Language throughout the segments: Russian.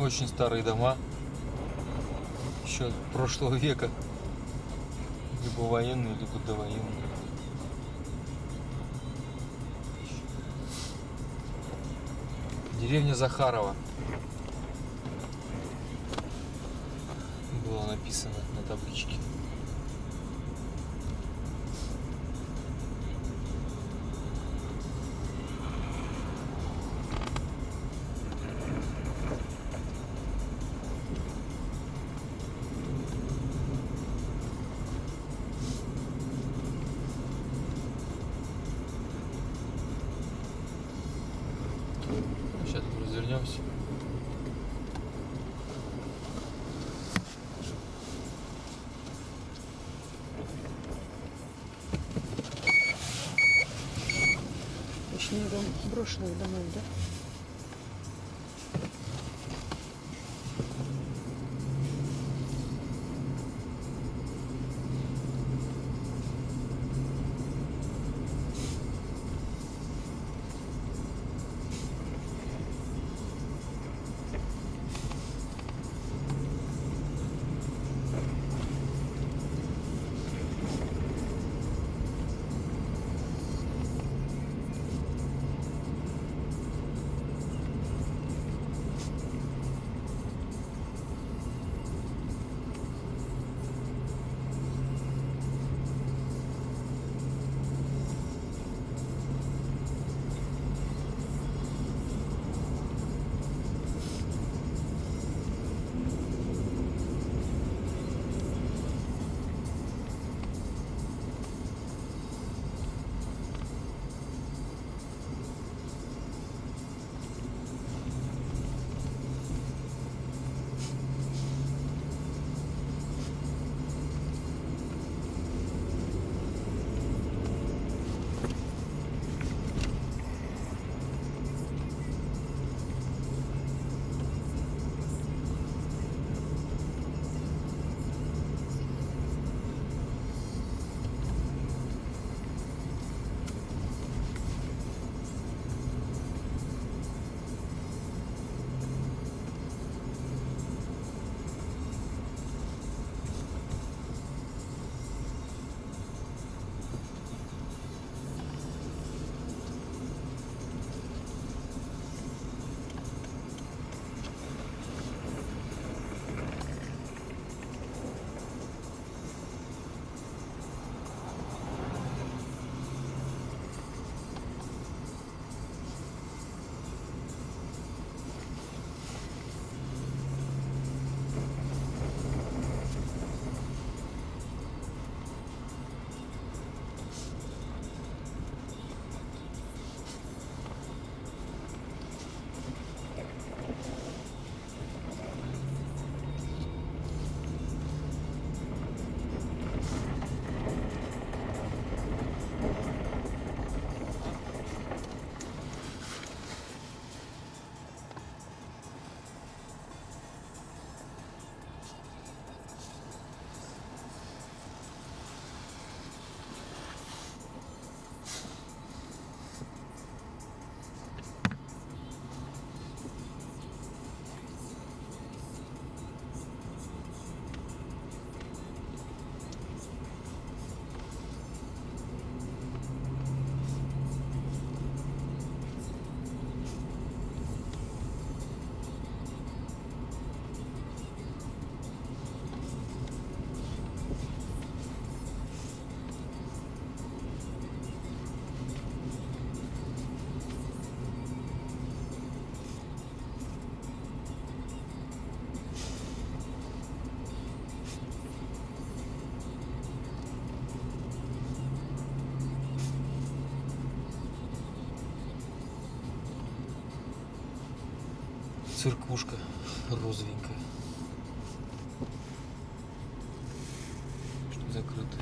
Очень старые дома. Еще прошлого века. Либо военные, либо довоенные. Деревня Захарова. Было написано на табличке. Сейчас развернемся. Очень много брошенных домов, да? Церквушка розовенькая. Что закрыто.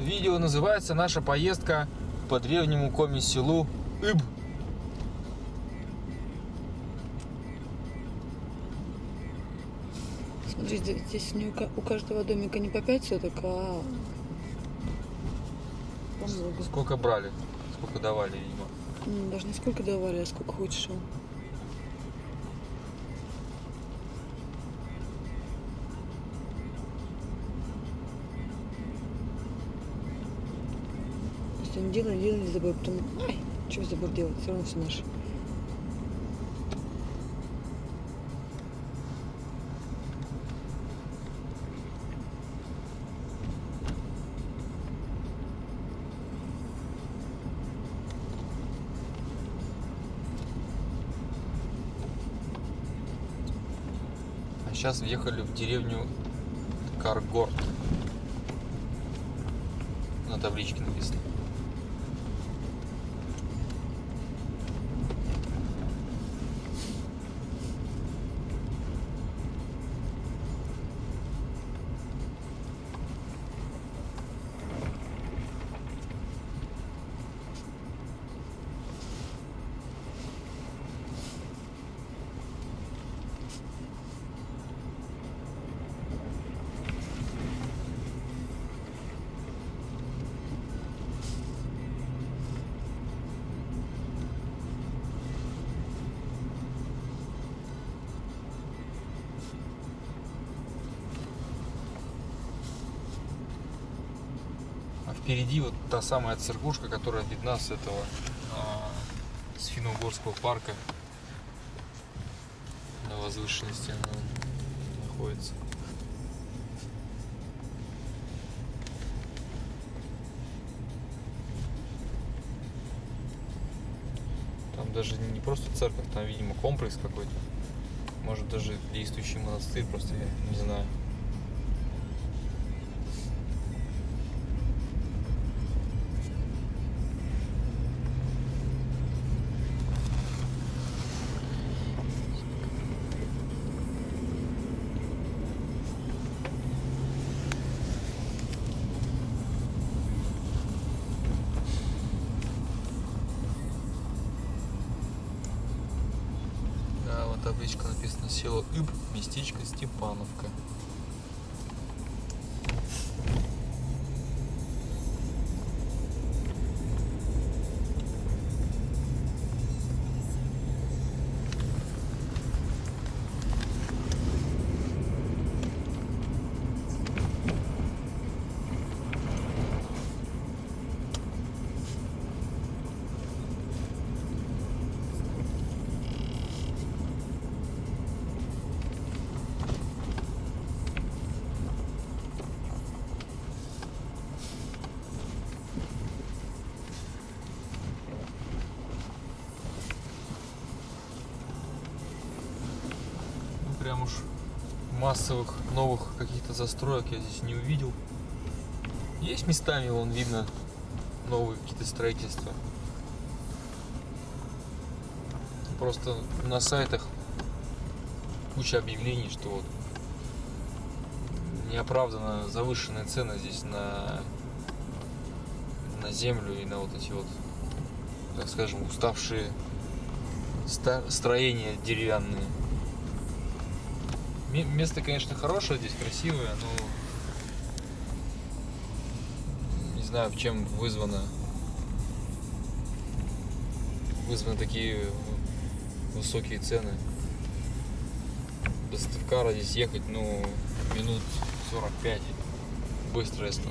Видео называется «Наша поездка по древнему коми-селу Иб». Смотрите, здесь у каждого домика не по 5 соток, а по много. Сколько брали? Сколько давали, видимо. Даже не сколько давали, а сколько хочешь. То есть они делали забор, потом, ай, что забор делать, все равно все наше. Сейчас въехали в деревню Каргорт. На табличке написано. Впереди вот та самая церквушка, которая видна с этого, с Финно-Угорского парка. На возвышенности она находится. Там даже не просто церковь, там, видимо, комплекс какой-то. Может, даже действующий монастырь, просто я не знаю. Табличка написано село Иб, местечко Степановка. Прям уж массовых новых каких-то застроек я здесь не увидел. Есть местами, вон видно, новые какие-то строительства. Просто на сайтах куча объявлений, что вот неоправданно завышенные цены здесь на землю и на вот эти вот, так скажем, уставшие строения деревянные. Место, конечно, хорошее, здесь красивое, но не знаю, чем вызваны такие высокие цены. До Сыктывкара здесь ехать, ну, минут 45 быстро, если.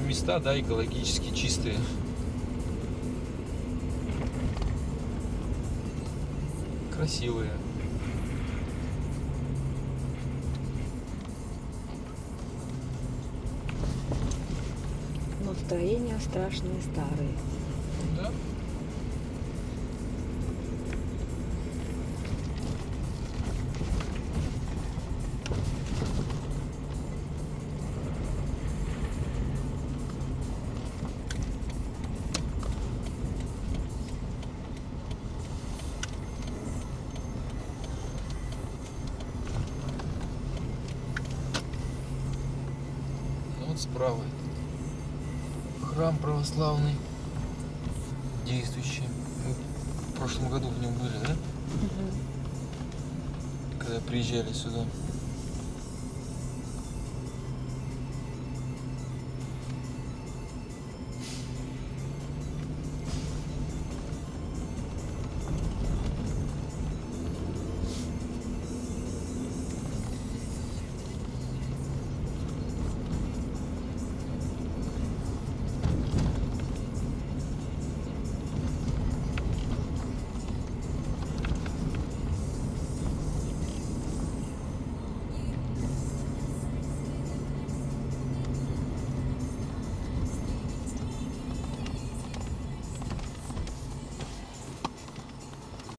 Места, да, экологически чистые. Красивые. Но строения страшные, старые. Да? тут справа храм православный, действующий. Мы в прошлом году в нем были, да? Когда приезжали сюда.